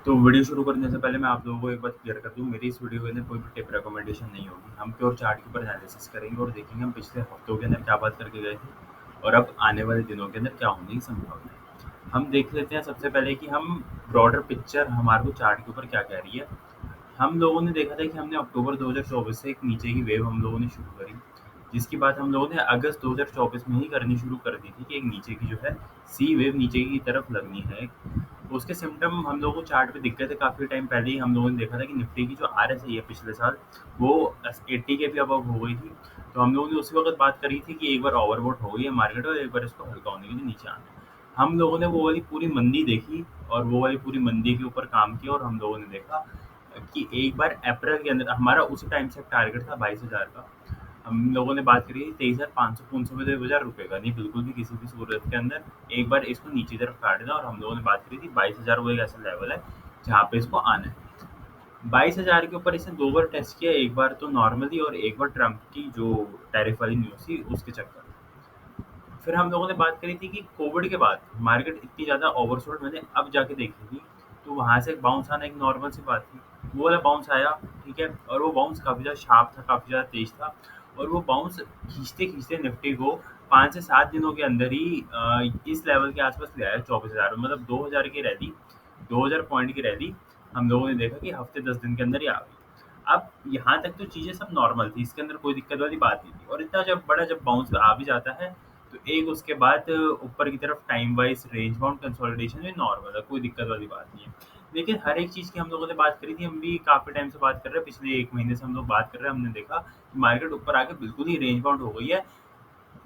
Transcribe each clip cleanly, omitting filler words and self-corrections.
तो वीडियो शुरू करने से पहले मैं आप लोगों को एक बात क्लियर कर दूँ, मेरी इस वीडियो के अंदर कोई भी टिप रिकमेंडेशन नहीं होगी। हम प्योर चार्ट के ऊपर एनालिसिस करेंगे और देखेंगे हम पिछले हफ्तों के अंदर क्या बात करके गए थे और अब आने वाले दिनों के अंदर क्या होने की संभावना है। हम देख लेते हैं सबसे पहले कि हम ब्रॉडर पिक्चर हमारे को चार्ट के ऊपर क्या कह रही है। हम लोगों ने देखा था कि हमने अक्टूबर 2024 से एक नीचे की वेव हम लोगों ने शुरू करी, जिसकी बात हम लोगों ने अगस्त 2024 में ही करनी शुरू कर दी थी कि एक नीचे की जो है सी वेव नीचे की तरफ लगनी है। उसके सिम्पटम हम लोगों को चार्ट पे दिख गए थे काफ़ी टाइम पहले ही। हम लोगों ने देखा था कि निफ्टी की जो आरएसआई है पिछले साल वो 80 के भी अबव हो गई थी। तो हम लोगों ने उसी वक्त बात करी थी कि एक बार ओवरबॉट हो गई है मार्केट और एक बार इसको हल्का होने के लिए नीचे आना है। हम लोगों ने वो वाली पूरी मंदी देखी और वो वाली पूरी मंदी के ऊपर काम किया और हम लोगों ने देखा कि एक बार अप्रैल के अंदर हमारा उसी टाइम से टारगेट था 22,000 का। हम लोगों ने बात करी थी 23,500 पूंछ में 2,000 रुपये का नहीं, बिल्कुल भी किसी भी सूरत के अंदर एक बार इसको नीचे तरफ काटना। और हम लोगों ने बात करी थी 22,000 वो एक ऐसा लेवल है जहाँ पे इसको आना है। 22,000 के ऊपर इसने 2 बार टेस्ट किया, एक बार तो नॉर्मली और एक बार ट्रम्प की जो टैरिफ वाली न्यूज़ थी उसके चक्कर में। फिर हम लोगों ने बात करी थी कि कोविड के बाद मार्केट इतनी ज़्यादा ओवरसोल्ड मैंने अब जाके देखी थी, तो वहाँ से एक बाउंस आना एक नॉर्मल सी बात थी। वो वाला बाउंस आया, ठीक है, और वो बाउंस काफ़ी ज़्यादा शार्प था, काफ़ी ज़्यादा तेज़ था। और वो बाउंस खींचते-खींचते निफ्टी को 5 से 7 दिनों के अंदर ही इस लेवल के आस-पास ले आया 24,000 में, मतलब 2,000 की रैली, 2,000 पॉइंट की रैली हम लोगों ने देखा कि हफ़्ते 10 दिन के अंदर ही आ गई। अब यहाँ तक तो चीज़ें सब नॉर्मल थी, इसके अंदर कोई दिक्कत वाली बात नहीं थी। और इतना जब बाउंस आ भी जाता है तो एक उसके बाद ऊपर की तरफ time wise range bound consolidation भी नॉर्मल है, कोई दिक्कत वाली बात नहीं है। लेकिन हर एक चीज़ की हम लोगों ने बात करी थी, हम भी काफ़ी टाइम से बात कर रहे हैं, पिछले 1 महीने से हम लोग बात कर रहे हैं। हमने देखा कि मार्केट ऊपर आके बिल्कुल ही रेंज बाउंड हो गई है।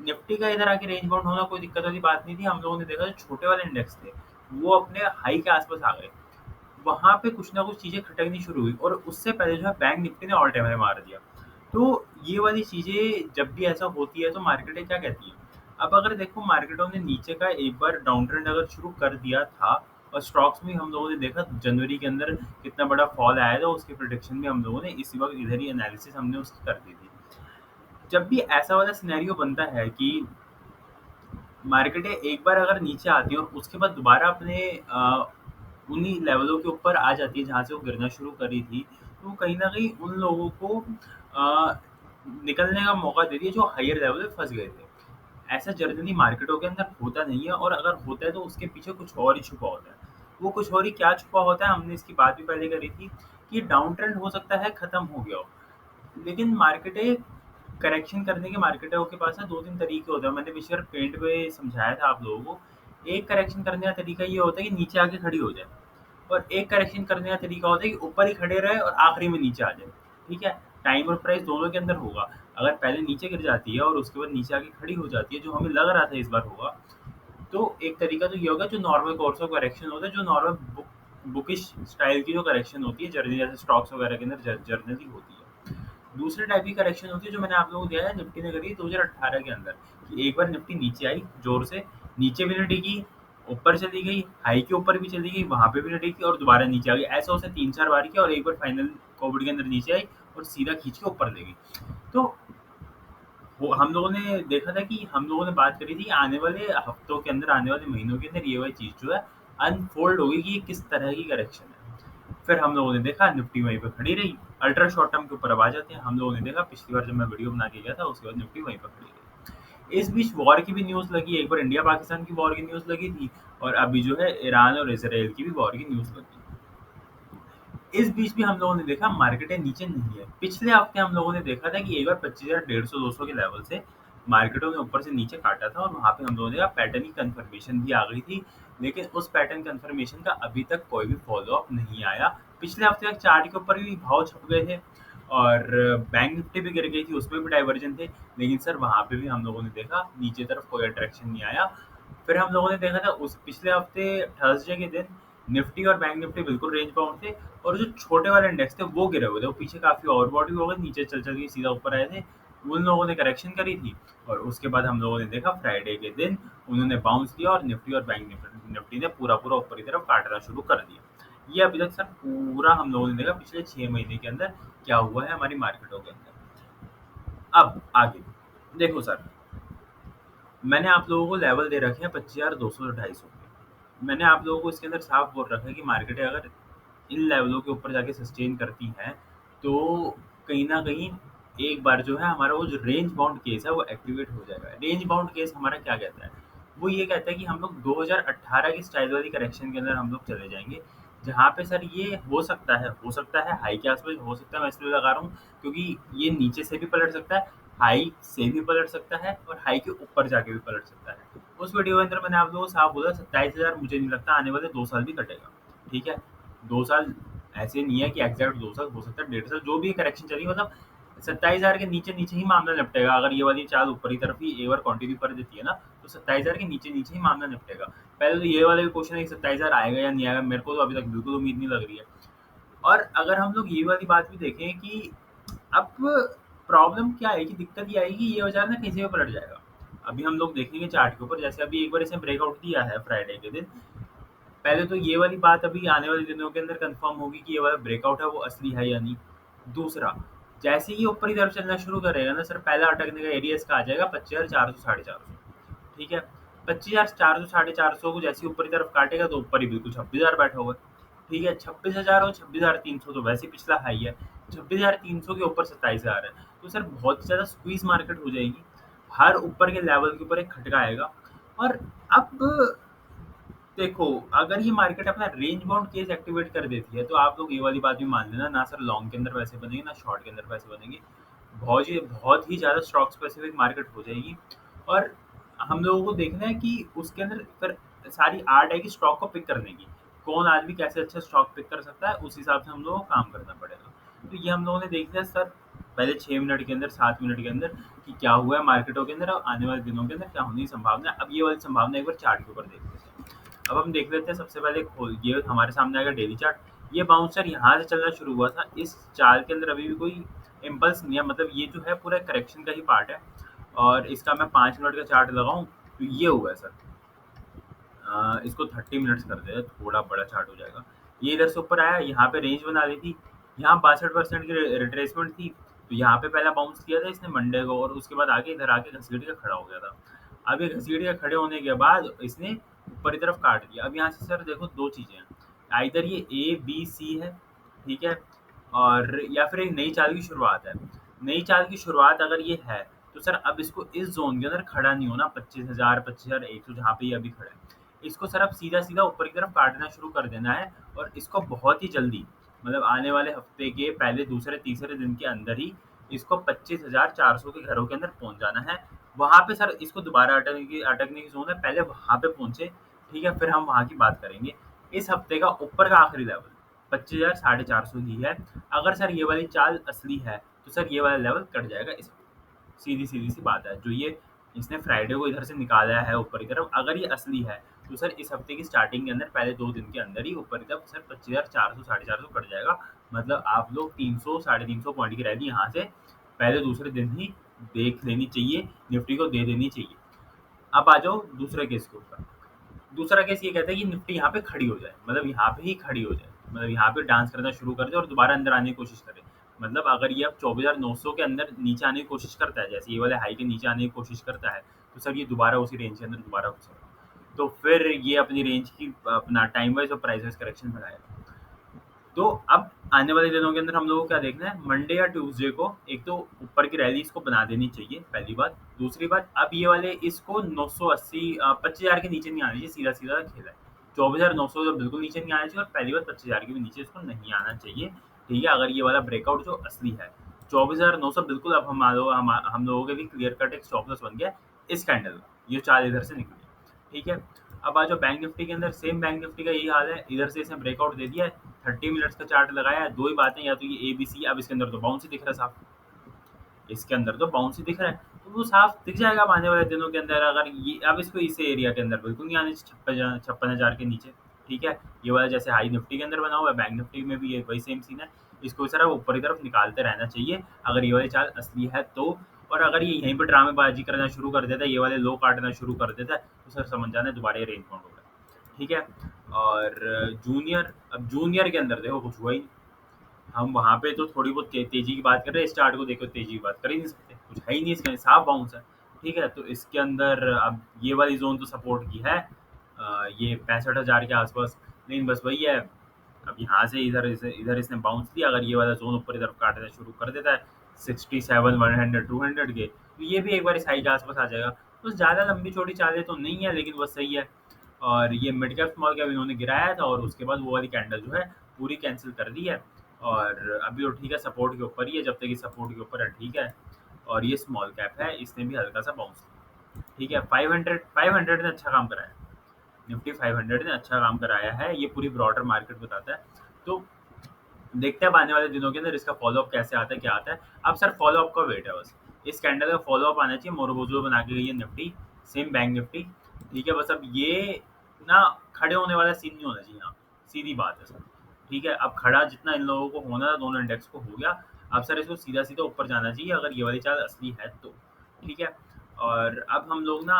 निफ्टी का इधर आके रेंज बाउंड होना कोई दिक्कत वाली बात नहीं थी। हम लोगों ने देखा जो छोटे वाले इंडेक्स थे, वो अपने हाई के आस-पास आ गए। वहाँ पे कुछ ना कुछ चीज़ें खटकनी शुरू हुई और उससे पहले जो है बैंक निफ्टी ने ऑल टाइम हाई मार दिया। तो ये वाली चीज़ें जब भी ऐसा होती है तो मार्केटें क्या कहती हैं? अब अगर देखो मार्केटों ने नीचे का एक बार डाउन ट्रेंड अगर शुरू कर दिया था और स्टॉक्स में हम लोगों ने देखा जनवरी के अंदर कितना बड़ा फॉल आया था, उसकी प्रेडिक्शन भी हम लोगों ने इसी वक़्त इधर ही एनालिसिस हमने उसकी कर दी थी। जब भी ऐसा वाला सिनेरियो बनता है कि मार्केटें एक बार अगर नीचे आती हैं और उसके बाद दोबारा अपने उन्हीं लेवलों के ऊपर आ जाती है जहाँ से वो गिरना शुरू करी थी, तो कहीं न कहीं उन लोगों को निकलने का मौका देती है जो हायर लेवल पे फँस गए थे। ऐसा जनरली मार्केटों के अंदर होता नहीं है और अगर होता है तो उसके पीछे कुछ और ही छुपा होता है। वो कुछ और ही क्या छुपा होता है, हमने इसकी बात भी पहले करी थी कि डाउन ट्रेंड हो सकता है खत्म हो गया हो। लेकिन मार्केटें करेक्शन करने के मार्केटों के पास ना 2-3 तरीके होते हैं। मैंने पिछली बार पेंट पे समझाया था आप लोगों को। एक करेक्शन करने का तरीका ये होता है कि नीचे आके खड़ी हो जाए और एक करेक्शन करने का तरीका होता है कि ऊपर ही खड़े रहे और आखिरी में नीचे आ जाए। ठीक है? टाइम और प्राइस दोनों के अंदर होगा। अगर पहले नीचे गिर जाती है और उसके बाद नीचे आके खड़ी हो जाती है, जो हमें लग रहा था इस बार होगा, तो एक तरीका तो ये होगा जो नॉर्मल कोर्स ऑफ करेक्शन होता है, जो नॉर्मल बुकिश स्टाइल की जो करेक्शन होती है, जर्नली जैसे स्टॉक्स वगैरह के अंदर जर्नली होती है। दूसरे टाइप की करेक्शन होती है जो मैंने आप लोगों को दिया है, निफ्टी ने करी है 2018 के अंदर, कि एक बार निफ्टी नीचे आई जोर से, नीचे भी नहीं टिकी, ऊपर चली गई, हाई के ऊपर भी चली गई, वहां पे भी नहीं टिकी और दोबारा नीचे आ गई। ऐसा उसे 3-4 बार किया और एक बार फाइनल कोविड के अंदर नीचे आई और सीधा खींच के ऊपर ले गई। तो वो हम लोगों ने देखा था कि हम लोगों ने बात करी थी कि आने वाले हफ्तों के अंदर, आने वाले महीनों के अंदर ये वाली चीज़ जो है अनफोल्ड होगी कि ये किस तरह की करेक्शन है। फिर हम लोगों ने देखा निफ्टी वहीं पे खड़ी रही। अल्ट्रा शॉर्ट टर्म के ऊपर अब आ जाते हैं। हम लोगों ने देखा पिछली बार जब मैं वीडियो बना के गया था उसके बाद निफ्टी वहीं पे खड़ी रही। इस बीच वॉर की भी न्यूज़ लगी, एक बार इंडिया पाकिस्तान की वॉर की न्यूज़ लगी थी और अभी जो है ईरान और इसराइल की भी वॉर की न्यूज़ लगी। इस बीच भी हम लोगों ने देखा मार्केटें नीचे नहीं है। पिछले हफ्ते हम लोगों ने देखा था कि एक बार 25,000 150-200 के लेवल से मार्केटों ने ऊपर से नीचे काटा था और वहाँ पे हम लोगों ने देखा पैटर्न की कंफर्मेशन भी आ गई थी। लेकिन उस पैटर्न कंफर्मेशन का अभी तक कोई भी फॉलो अप नहीं आया। पिछले हफ्ते तक चार्ट के ऊपर भी भाव छप गए थे और बैंक निफ्टी भी गिर गई थी, उसमें भी डाइवर्जन थे। लेकिन सर वहाँ पे भी हम लोगों ने देखा नीचे तरफ कोई अट्रैक्शन नहीं आया। फिर हम लोगों ने देखा था उस पिछले हफ्ते थर्सडे के दिन निफ्टी और बैंक निफ्टी बिल्कुल रेंज बाउंड थे और जो छोटे वाले इंडेक्स थे वो गिरे हुए थे, वो पीछे काफ़ी ओवरबॉट भी हो गए, नीचे चल चल के सीधा ऊपर आए थे। उन लोगों ने करेक्शन करी थी और उसके बाद हम लोगों ने देखा फ्राइडे के दिन उन्होंने बाउंस लिया और निफ्टी और बैंक निफ्टी ने पूरा पूरा ऊपर की तरफ काटना शुरू कर दिया। ये अभी तक सर पूरा हम लोगों ने देखा पिछले 6 महीने के अंदर क्या हुआ है हमारी मार्केटों के अंदर। अब आगे देखो सर, मैंने आप लोगों को लेवल दे रखे हैं 25,200 250 के। मैंने आप लोगों को इसके अंदर साफ बोल रखा है कि मार्केटें अगर इन लेवलों के ऊपर जाके सस्टेन करती हैं, तो कहीं न कहीं एक बार जो है हमारा वो जो रेंज बाउंड केस है वो एक्टिवेट हो जाएगा। रेंज बाउंड केस हमारा क्या कहता है? वो ये कहता है कि हम लोग 2018 की स्टाइल वाली करेक्शन के अंदर हम लोग चले जाएँगे, जहाँ पे सर ये हो सकता है हाई के आस-पास हो सकता है, मैं इसलिए लगा रहा हूँ क्योंकि ये नीचे से भी पलट सकता है, हाई से भी पलट सकता है और हाई के ऊपर जाके भी पलट सकता है। उस वीडियो के अंदर मैंने आप लोगों को साफ बोला 27,000 मुझे नहीं लगता आने वाले 2 साल भी कटेगा, ठीक है? 2 साल ऐसे नहीं है कि एग्ज़ैक्ट 2 साल, हो सकता है 1.5 साल, जो भी करेक्शन चली मतलब 27,000 के नीचे-नीचे ही मामला निपटेगा। अगर ये वाली चाल ऊपर की तरफ ही एक बार कंटिन्यू कर देती है ना, तो 27,000 के नीचे-नीचे ही मामला निपटेगा। पहले तो ये वाला भी क्वेश्चन है कि 27,000 आएगा या नहीं आएगा, मेरे को तो अभी तक बिल्कुल उम्मीद नहीं लग रही है। और अगर हम लोग ये वाली बात भी देखें कि अब प्रॉब्लम क्या है कि दिक्कत ये आएगी ये बाज़ार ना कहीं से भी पलट जाएगा। अभी हम लोग देखेंगे चार्ट के ऊपर, जैसे अभी एक बार इसने ब्रेकआउट दिया है फ्राइडे के दिन, पहले तो ये वाली बात अभी आने वाले दिनों के अंदर कंफर्म होगी कि ये वाला ब्रेकआउट है वो असली है या नहीं। दूसरा, जैसे ही ये ऊपर की तरफ चलना शुरू करेगा ना सर, पहला अटकने का एरिया इसका आ जाएगा 25,400 साढ़े 400, ठीक है? 25,400 साढ़े 400 को जैसे ही ऊपर की तरफ काटेगा तो ऊपर ही बिल्कुल 26,000 बैठा हुआ है, ठीक है? 26,000 और 26,300 तो वैसे ही पिछला हाई है, 26,300 के ऊपर 27,000 है, तो सर बहुत ज़्यादा स्क्वीज मार्केट हो जाएगी। हर ऊपर के लेवल के ऊपर एक खटका आएगा। और अब देखो, अगर ये मार्केट अपना रेंज बाउंड केस एक्टिवेट कर देती है, तो आप लोग ये वाली बात भी मान लेना, ना सर लॉन्ग के अंदर पैसे बनेंगे, ना शॉर्ट के अंदर पैसे बनेंगे। बहुत ही ज़्यादा स्टॉक स्पेसिफिक मार्केट हो जाएगी। और हम लोगों को देखना है कि उसके अंदर फिर सारी आर्ट है कि स्टॉक को पिक करने की। कौन आदमी कैसे अच्छा स्टॉक पिक कर सकता है, उस हिसाब से हम लोगों को काम करना पड़ेगा। तो ये हम लोगों ने देख लिया सर, पहले 6 मिनट के अंदर, 7 मिनट के अंदर कि क्या हुआ है मार्केटों के अंदर और आने वाले दिनों के अंदर क्या होने की संभावना है। अब ये वाली संभावना एक बार चार्ट के ऊपर देख लेते हैं। अब हम देख लेते हैं सबसे पहले ये हमारे सामने आएगा डेली चार्ट। ये बाउंसर यहाँ से चलना शुरू हुआ था, इस चाल के अंदर अभी भी कोई इम्पल्स नहीं है, मतलब ये जो है पूरा करेक्शन का ही पार्ट है। और इसका मैं 5 मिनट का चार्ट लगाऊं तो ये हुआ है सर, इसको 30 मिनट्स कर दे, थोड़ा बड़ा चार्ट हो जाएगा। ये इधर से ऊपर आया, यहाँ पे रेंज बना ली थी, यहाँ 62% की रिट्रेसमेंट थी, तो यहाँ पे पहला बाउंस किया था इसने मंडे को और उसके बाद आगे इधर आके घसीट के खड़ा हो गया था। अब ये घसीट के खड़े होने के बाद इसने ऊपर की तरफ काट दिया। अब यहाँ से सर देखो दो चीज़ें हैं, आइदर ये ए बी सी है, ठीक है, और या फिर एक नई चाल की शुरुआत है। नई चाल की शुरुआत अगर ये है तो सर अब इसको इस जोन के अंदर खड़ा नहीं होना, 25,000 25,100 जहाँ पे ये अभी खड़ा है, इसको सर अब सीधा-सीधा ऊपर की तरफ काटना शुरू कर देना है। और इसको बहुत ही जल्दी, मतलब आने वाले हफ्ते के पहले, दूसरे, तीसरे दिन के अंदर ही इसको 25,400 के घरों के अंदर पहुँच जाना है। वहाँ पे सर इसको दोबारा अटकने की ज़ोन है, पहले वहाँ पे पहुँचे, ठीक है? फिर हम वहाँ की बात करेंगे। इस हफ्ते का ऊपर का आखिरी लेवल 25,000 साढ़े 400 ही है। अगर सर ये वाली चाल असली है, तो सर ये वाला लेवल कट जाएगा इस हफ्ते। सीधी-सीधी सी बात है। जो ये इसने फ्राइडे को इधर से निकाला है ऊपर की तरफ, अगर ये असली है तो सर इस हफ्ते की स्टार्टिंग के अंदर पहले 2 दिन के अंदर ही ऊपर की तरफ सर 25,400 साढ़े 400 कट जाएगा। मतलब आप लोग 300 साढ़े 300 पॉइंट की रैली यहाँ से पहले दूसरे दिन ही देख लेनी चाहिए, निफ्टी को दे देनी चाहिए। अब आ जाओ दूसरे केस के ऊपर। दूसरा केस ये कहता है कि निफ्टी यहाँ पे खड़ी हो जाए, मतलब यहाँ पे ही खड़ी हो जाए, मतलब यहाँ पे डांस करना शुरू कर दे और दोबारा अंदर आने की कोशिश करे। मतलब अगर ये अब 24,900 के अंदर नीचे आने की कोशिश करता है, जैसे ये वाले हाई के नीचे आने की कोशिश करता है, तो सर ये दोबारा उसी रेंज के अंदर दोबारा घुसेगा। तो फिर ये अपनी रेंज की अपना टाइम वाइज और प्राइस वाइज करेक्शन बनाएगा। तो अब आने वाले दिनों के अंदर हम लोगों को क्या देखना है, मंडे या ट्यूसडे को एक तो ऊपर की रैली इसको बना देनी चाहिए, पहली बात। दूसरी बात, अब ये वाले इसको 980 25,000 के नीचे नहीं आना चाहिए, सीधा-सीधा खेल है। 24,900 तो बिल्कुल नीचे नहीं आना चाहिए और पहली बात 25,000 के भी नीचे इसको नहीं आना चाहिए, ठीक है? अगर ये वाला ब्रेकआउट जो असली है, 24,900 बिल्कुल अब हम लोगों के लिए क्लियर कट एक स्टॉप लॉस बन गया है इस कैंडल का, ये चाल इधर से निकली है, ठीक है? अब आ जाओ बैंक निफ्टी के अंदर, सेम बैंक निफ्टी का यही हाल है, इधर से इसने ब्रेकआउट दे दिया है, 30 मिनट्स का चार्ट लगाया है, 2 ही बातें, या तो ये एबीसी, अब इसके अंदर तो बाउंस ही दिख रहा है साफ, इसके अंदर तो बाउंस ही दिख रहा है, तो वो साफ दिख जाएगा अब आने वाले दिनों के अंदर। अगर ये अब इसको इस एरिया के अंदर बिल्कुल नहीं आने चाहिए, 56,000 के नीचे, ठीक है? ये वाला जैसे हाई निफ्टी के अंदर बना हुआ है, बैंक निफ्टी में भी ये वही सेम सीन है, इसको सर अब ऊपर की तरफ निकालते रहना चाहिए अगर ये वाली चाल असली है तो। और अगर ये यहीं पर ड्रामेबाजी करना शुरू कर देता है, ये वाले लो काटना शुरू कर देता है, तो सर समझ जाना है दोबारा ये रेंज बाउंड हो गया, ठीक है? और जूनियर, अब जूनियर के अंदर देखो कुछ हुआ ही नहीं। हम वहाँ पे तो थोड़ी बहुत तेज़ी की बात कर रहे हैं, इस चार्ट को देखो तेज़ी की बात कर ही नहीं सकते, कुछ है ही नहीं इसके, साफ बाउंस है, ठीक है? तो इसके अंदर अब ये वाली ज़ोन तो सपोर्ट की है, ये 65,000 के आसपास, लेकिन बस वही है, अब यहाँ से इधर इसने बाउंस दिया, अगर ये वाला ज़ोन ऊपर की तरफ काटना शुरू कर देता है 67, 100, 200 के, तो ये भी एक बार इस हाई के आस-पास आ जाएगा। तो ज़्यादा लंबी-चौड़ी चालें तो नहीं है, लेकिन वो सही है। और ये मिड कैप, स्मॉल कैप इन्होंने गिराया था और उसके बाद वो वाली कैंडल जो है पूरी कैंसल कर दी है। और अभी तो ठीक है, सपोर्ट के ऊपर ही है, जब तक ये सपोर्ट के ऊपर है ठीक है। और ये स्मॉल कैप है, इसने भी हल्का-सा बाउंस लिया। ठीक है, 500 ने अच्छा काम कराया। निफ्टी 500 ने अच्छा काम कराया है, ये पूरी ब्रॉडर मार्केट बताता है। तो देखते हैं अब आने वाले दिनों के अंदर इसका फ़ॉलो-अप कैसे आता है, क्या आता है। अब सर फ़ॉलो-अप का वेट है बस। इस कैंडल का फ़ॉलो-अप आना चाहिए, मोरोबोजो बना के गई है निफ्टी, सेम बैंक निफ्टी, ठीक है। बस अब ये ना खड़े होने वाला सीन नहीं होना चाहिए यहाँ, सीधी बात है सर, ठीक है। अब खड़ा जितना इन लोगों को होना था दोनों इंडेक्स को हो गया, अब सर इसको सीधा-सीधा ऊपर जाना चाहिए अगर ये वाली चाल असली है तो, ठीक है। और अब हम लोग ना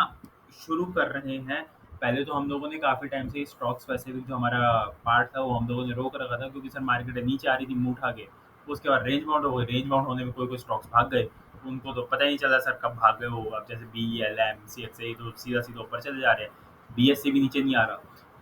शुरू कर रहे हैं। पहले तो हम लोगों ने काफ़ी टाइम से स्टॉक स्पेसिफिक जो हमारा पार्ट था वो हम लोगों ने रोक रखा था, क्योंकि सर मार्केट नीचे आ रही थी मुँह उठा के। उसके बाद रेंज बाउंड हो गई, रेंज बाउंड होने में कोई-कोई स्टॉक्स भाग गए। उनको तो पता ही नहीं चला सर कब भाग गए वो। अब जैसे BELM, CXA तो सीधा-सीधा ऊपर चले जा रहे हैं। BSE भी नीचे नहीं आ रहा।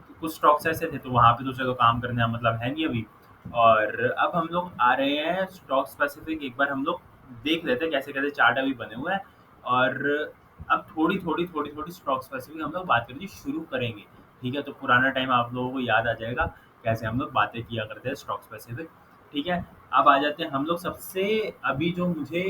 तो कुछ स्टॉक्स ऐसे थे तो वहाँ पे तो चलो काम करने का मतलब है नहीं अभी। और अब हम लोग आ रहे हैं स्टॉक स्पेसिफिक, एक बार हम लोग देख लेते हैं कैसे-कैसे चार्ट अभी बने हुए हैं। और अब थोड़ी-थोड़ी स्टॉक स्पेसिफिक हम लोग बात करनी शुरू करेंगे, ठीक है? तो पुराना टाइम आप लोगों को याद आ जाएगा, कैसे हम लोग बातें किया करते हैं स्टॉक स्पेसिफिक, ठीक है? अब आ जाते हैं हम लोग सबसे अभी जो मुझे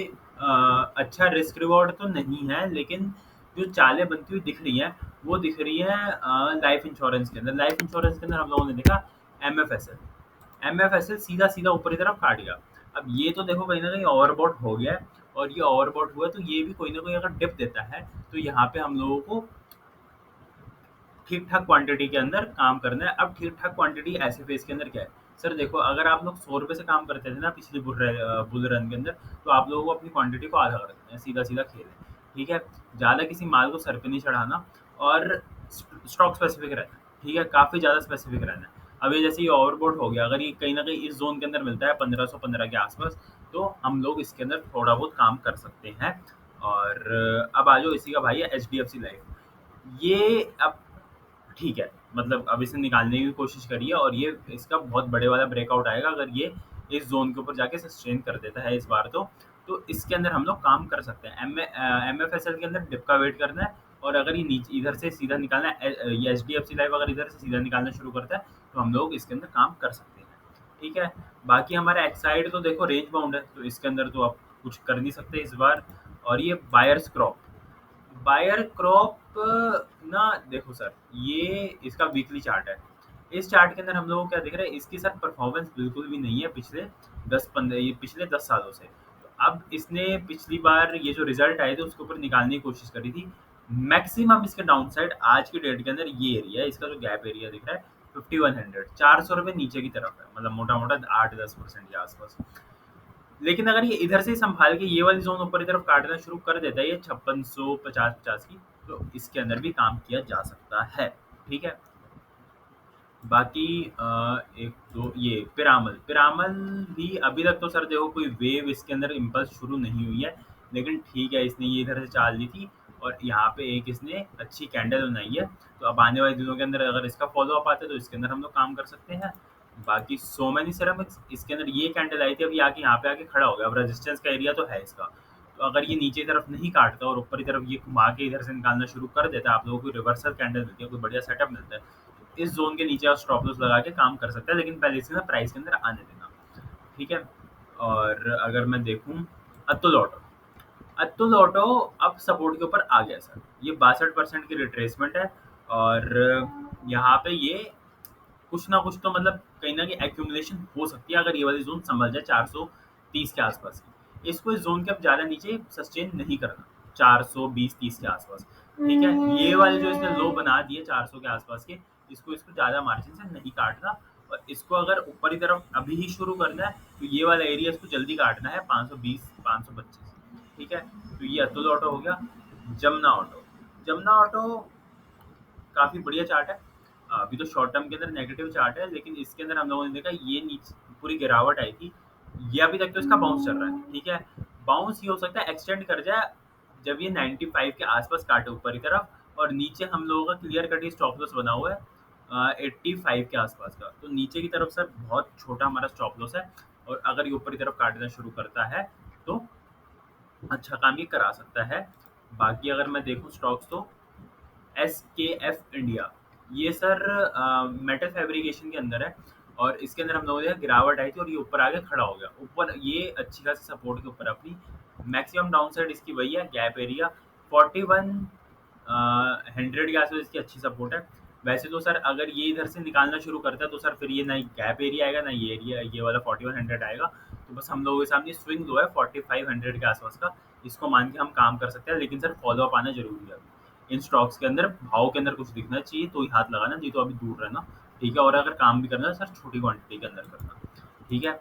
अच्छा रिस्क रिवॉर्ड तो नहीं है, लेकिन जो चालें बनती हुई दिख रही हैं, वो दिख रही हैं लाइफ इंश्योरेंस के अंदर। लाइफ इंश्योरेंस के अंदर हम लोगों ने देखा MFSL। MFSL सीधा-सीधा ऊपर की तरफ काट गया। अब ये तो देखो कहीं न कहीं ओवरबॉट हो गया है, और ये ओवरबॉट हुआ है तो ये भी कोई न कोई अगर डिप देता है, तो यहाँ पे हम लोगों को ठीक-ठाक क्वांटिटी के अंदर काम करना है। अब ठीक-ठाक क्वांटिटी ऐसे फेज़ के अंदर क्या है? सर देखो, अगर आप लोग ₹100 से काम करते थे ना पिछली बुल रन के अंदर, तो आप लोगों को अपनी क्वांटिटी को आधा कर देना है, सीधा-सीधा खेल है, ठीक है? ज़्यादा किसी माल को सर पे नहीं चढ़ाना, और स्टॉक स्पेसिफिक रहना है, ठीक है? काफ़ी ज़्यादा स्पेसिफिक रहना है। अब ये जैसे ये ओवरबॉट हो गया, अगर ये कहीं न कहीं इस ज़ोन के अंदर मिलता है 1515 के आस-पास, तो हम लोग इसके अंदर थोड़ा बहुत काम कर सकते हैं। और अब आ जाओ, इसी का भाई है HDFC लाइफ। ये अब ठीक है, मतलब अब इसे निकालने की कोशिश करिए, और ये इसका बहुत बड़े वाला ब्रेकआउट आएगा अगर ये इस ज़ोन के ऊपर जाके सस्टेन कर देता है इस बार तो इसके अंदर हम लोग काम कर सकते हैं। MFSL के अंदर डिप का वेट करना है, और अगर ये नीचे इधर से सीधा निकालना है, ये HDFC लाइफ अगर इधर से सीधा निकालना शुरू करता है, तो हम लोग इसके अंदर काम कर सकते हैं, ठीक है। बाकी हमारा एक्साइड तो देखो रेंज बाउंड है, तो इसके अंदर तो आप कुछ कर नहीं सकते इस बार। और ये बायर्स क्रॉप, बायर क्रॉप ना देखो सर, ये इसका वीकली चार्ट है। इस चार्ट के अंदर हम लोगों को क्या दिख रहा है, इसकी सर परफॉर्मेंस बिल्कुल भी नहीं है पिछले 10 सालों से। तो अब इसने पिछली बार ये जो रिजल्ट आए थे उसके ऊपर निकालने की कोशिश करी थी। मैक्सिमम इसके डाउनसाइड आज की डेट के अंदर ये एरिया है, इसका जो गैप एरिया दिख रहा है 5100, ₹400 नीचे की तरफ है, मतलब मोटा-मोटा 8-10% के आसपास। लेकिन अगर ये इधर से संभाल के ये वाली ज़ोन ऊपर की तरफ काटना शुरू कर देता है, ये 5600 50-50 की, तो इसके अंदर भी काम किया जा सकता है, ठीक है। बाकी एक तो ये पिरामल भी अभी तक तो सर देखो कोई वेव इसके अंदर इम्पल्स शुरू नहीं हुई है, लेकिन ठीक है, इसने ये इधर से चाल ली थी और यहाँ पे एक इसने अच्छी कैंडल बनाई है। तो अब आने वाले दिनों के अंदर अगर इसका फॉलो अप आता है तो इसके अंदर हम लोग काम कर सकते हैं। बाकी सो मैनी सिरेमिक्स, इसके अंदर ये कैंडल आई थी, अभी आके यहाँ पे आके खड़ा हो गया। अब रेजिस्टेंस का एरिया तो है इसका, तो अगर ये नीचे की तरफ नहीं काटता और ऊपर की तरफ ये घुमा के इधर से निकालना शुरू कर देता है, आप लोगों को रिवर्सल कैंडल मिलती है, कोई बढ़िया सेटअप मिलता है, तो इस ज़ोन के नीचे आप स्टॉप लॉस लगा के काम कर सकते हैं, लेकिन पहले इसे ना प्राइस के अंदर आने देना, ठीक है। और अगर मैं देखूँ अतुल ऑटो, अतुल ऑटो अब सपोर्ट के ऊपर आ गया सर। ये 62% की रिट्रेसमेंट है, और यहाँ पे ये कुछ ना कुछ तो मतलब कहीं न कहीं एक्यूमुलेशन हो सकती है अगर ये वाली ज़ोन संभल जाए 430 के आसपास की। इसको इस ज़ोन के अब ज़्यादा नीचे सस्टेन नहीं करना, 420-30 के आसपास, ठीक है? ये वाले जो इसने लो बना दिए 400 के आसपास के, इसको ज़्यादा मार्जिन से नहीं काटना, और इसको अगर ऊपर की तरफ अभी ही शुरू करना है, तो ये वाला एरिया इसको जल्दी काटना है 520, 525, ठीक है? तो ये अतुल ऑटो हो गया। जमुना ऑटो, जमुना ऑटो काफ़ी बढ़िया चार्ट है। अभी तो शॉर्ट टर्म के अंदर नेगेटिव चार्ट है, लेकिन इसके अंदर हम लोगों ने देखा ये नीचे पूरी गिरावट आई थी। ये अभी तक तो इसका बाउंस चल रहा है, ठीक है। बाउंस ये हो सकता है एक्सटेंड कर जाए जब ये 95 के आसपास काटे ऊपर की तरफ, और नीचे हम लोगों का क्लियर कट स्टॉप लॉस बना हुआ है 85 के आसपास का। तो नीचे की तरफ सर बहुत छोटा हमारा स्टॉप लॉस है, और अगर ये ऊपर की तरफ काटना शुरू करता है तो अच्छा काम ये करा सकता है। बाकी अगर मैं देखूँ स्टॉक्स, तो एसकेएफ इंडिया, ये सर मेटल फैब्रिकेशन के अंदर है, और इसके अंदर हम लोगों ने गिरावट आई थी और ये ऊपर आके खड़ा हो गया। ऊपर ये अच्छी खासी सपोर्ट के ऊपर है अपनी। मैक्सिमम डाउन साइड इसकी वही है, गैप एरिया 41 100 के आसपास इसकी अच्छी सपोर्ट है। वैसे तो सर अगर ये इधर से निकालना शुरू करता है तो सर फिर ये ना गैप एरिया आएगा, ना ये एरिया, ये वाला 4100 आएगा। तो बस हम लोगों के सामने स्विंग लो है 4500 के आसपास का, इसको मान के हम काम कर सकते हैं। लेकिन सर फॉलो अप आना जरूरी है अभी इन स्टॉक्स के अंदर। भाव के अंदर कुछ दिखना चाहिए तो ही हाथ लगाना, नहीं तो अभी दूर रहना, ठीक है। और अगर काम भी करना है सर छोटी क्वांटिटी के अंदर करना, ठीक है।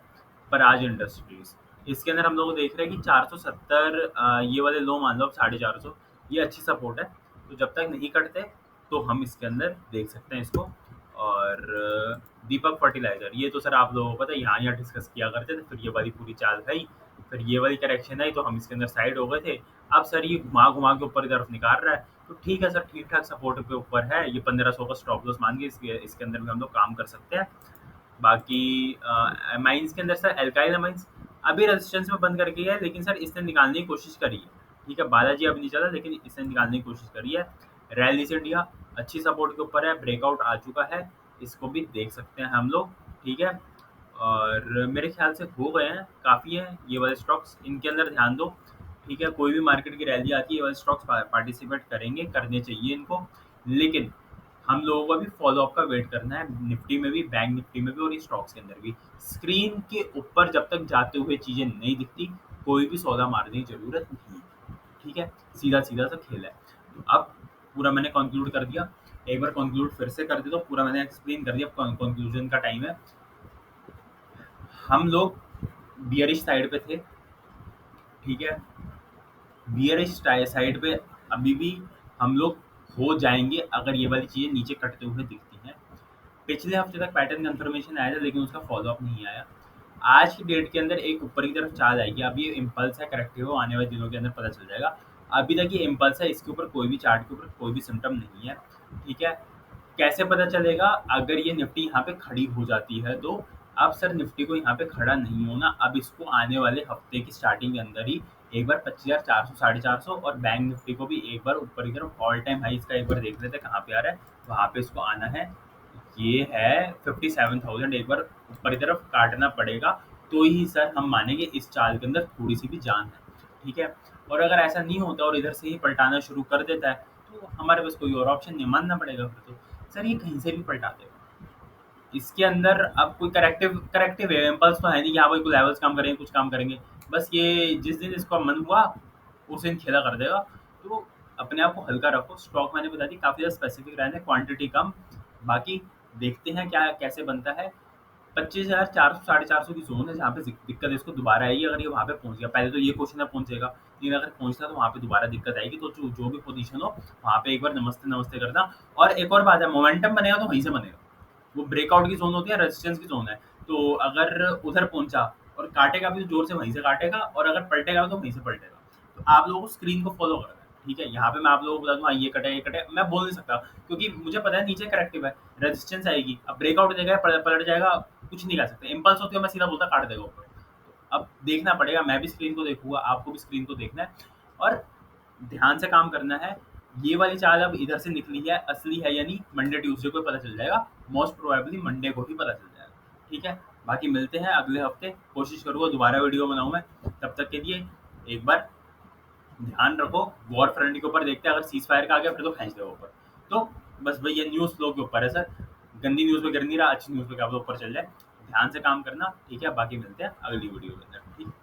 पराज इंडस्ट्रीज, इसके अंदर हम लोग देख रहे हैं कि 470 ये वाले लो मान लो, अब 450, ये अच्छी सपोर्ट है। तो जब तक नहीं कटते तो हम इसके अंदर देख सकते हैं इसको। और दीपक फर्टिलाइजर, ये तो सर आप लोगों को पता है, यहाँ डिस्कस किया करते थे, फिर ये वाली पूरी चाल खाई, फिर ये वाली करेक्शन आई तो हम इसके अंदर साइड हो गए थे। अब सर ये घुमा घुमा के ऊपर की तरफ निकाल रहा है, तो ठीक है सर, ठीक ठाक सपोर्ट के ऊपर है। ये 1500 का स्टॉप लॉस मान के इसके अंदर भी हम लोग काम कर सकते हैं। बाकी माइंस के अंदर सर एल्काइल माइंस अभी रेजिस्टेंस में बंद करके है, लेकिन सर इसने निकालने की कोशिश करी है, ठीक है। बालाजी अभी नहीं चला, लेकिन इसने निकालने की कोशिश करी है। रैलीज इंडिया अच्छी सपोर्ट के ऊपर है, ब्रेकआउट आ चुका है, इसको भी देख सकते हैं हम लोग, ठीक है। और मेरे ख्याल से हो गए हैं, काफ़ी है ये वाले स्टॉक्स, इनके अंदर ध्यान दो, ठीक है। कोई भी मार्केट की रैली आती है, ये वाले स्टॉक्स पार्टिसिपेट करेंगे, करने चाहिए इनको। लेकिन हम लोगों को अभी फॉलो अप का वेट करना है, निफ्टी में भी, बैंक निफ्टी में भी, और ये स्टॉक्स के अंदर भी। स्क्रीन के ऊपर जब तक जाते हुए चीज़ें नहीं दिखती, कोई भी सौदा मारने की ज़रूरत नहीं है, ठीक है। सीधा सीधा सा खेल है। तो अब पूरा मैंने कंक्लूड कर दिया, एक बार कंक्लूड फिर से कर देता हूँ, पूरा मैंने एक्सप्लेन कर दिया। कंक्लूजन का टाइम है। हम लोग बियरिश साइड पे थे, ठीक है। बियरिश साइड पे अभी भी हम लोग हो जाएंगे अगर ये वाली चीज़ें नीचे कटते हुए दिखती हैं। पिछले हफ्ते तक पैटर्न कंफर्मेशन आया था, लेकिन उसका फॉलो अप नहीं आया। आज की डेट के अंदर एक ऊपर की तरफ चाल आएगी। अब ये इम्पल्स है, करेक्टिव हो, आने वाले दिनों के अंदर पता चल जाएगा। अभी तक ये इम्पल्स है, इसके ऊपर कोई भी चार्ट के ऊपर कोई भी सिम्टम नहीं है, ठीक है। कैसे पता चलेगा? अगर ये निफ्टी यहाँ पे खड़ी हो जाती है तो। अब सर निफ्टी को यहाँ पे खड़ा नहीं होना, अब इसको आने वाले हफ्ते की स्टार्टिंग के अंदर ही एक बार 25,400 450, और बैंक निफ्टी को भी एक बार ऊपर की तरफ ऑल टाइम हाई इसका एक बार देख लेते हैं कहाँ पे आ रहा है, वहाँ पे इसको आना है। ये है 57,000, एक बार ऊपर की तरफ काटना पड़ेगा, तो ही सर हम मानेंगे इस चाल के अंदर थोड़ी सी भी जान है, ठीक है। और अगर ऐसा नहीं होता और इधर से ही पलटाना शुरू कर देता है, तो हमारे पास कोई और ऑप्शन नहीं, मानना पड़ेगा फिर तो। सर ये कहीं से भी पलटा देगा, इसके अंदर अब कोई करेक्टिव करेक्टिव इम्पल्स तो है नहीं कि हाँ भाई कोई लेवल्स काम करेंगे, कुछ काम करेंगे। बस ये जिस दिन इसका मन हुआ उस दिन खेला कर देगा। तो अपने आप को हल्का रखो। स्टॉक मैंने बता दी काफ़ी ज़्यादा स्पेसिफिक रहने, क्वांटिटी कम। बाकी देखते हैं क्या कैसे बनता है। 25,400 450 की जोन है जहाँ पे दिक्कत इसको दोबारा आएगी, अगर ये वहाँ पे पहुँच गया। पहले तो ये क्वेश्चन है पहुँचेगा, लेकिन अगर पहुँचता तो वहाँ पे दोबारा दिक्कत आएगी। तो जो भी पोजीशन हो वहाँ पे एक बार नमस्ते नमस्ते करना। और एक और बात है, मोमेंटम बनेगा तो वहीं से बनेगा। वो ब्रेकआउट की जोन होती है, रेजिस्टेंस की जोन है। तो अगर उधर पहुंचा और काटेगा भी तो जोर से वहीं से काटेगा, और अगर पलटेगा तो वहीं से पलटेगा। तो आप लोगों को स्क्रीन को फॉलो करना है, ठीक है। यहाँ पे मैं आप लोगों को बता दूँ, हाँ ये कटे ये कटे, मैं बोल नहीं सकता क्योंकि मुझे पता है नीचे करेक्टिव है, रेजिस्टेंस आएगी, अब ब्रेकआउट देगा पलट जाएगा, कुछ नहीं कर सकते। इम्पल्स होती है, मैं सीधा बोलता काट देगा ऊपर। तो अब देखना पड़ेगा, मैं भी स्क्रीन को देखूंगा, आपको भी स्क्रीन को देखना है, और ध्यान से काम करना है। ये वाली चाल अब इधर से निकली है, असली है या नहीं मंडे ट्यूसडे को पता चल जाएगा, मोस्ट प्रोबेबली मंडे को ही पता चल जाएगा, ठीक है। बाकी मिलते हैं अगले हफ्ते, कोशिश करूँगा दोबारा वीडियो बनाऊँ मैं। तब तक के लिए एक बार ध्यान रखो, वॉर फ्रंट के ऊपर देखते हैं, अगर सीज फायर का आ गया फिर तो खींच दो ऊपर। तो बस भाई ये न्यूज़ फ्लो के ऊपर है सर, गंदी न्यूज़ पे गिर नहीं रहा, अच्छी न्यूज़ पे क्या ऊपर चल जाए। ध्यान से काम करना, ठीक है। बाकी मिलते हैं अगली वीडियो के अंदर, ठीक है।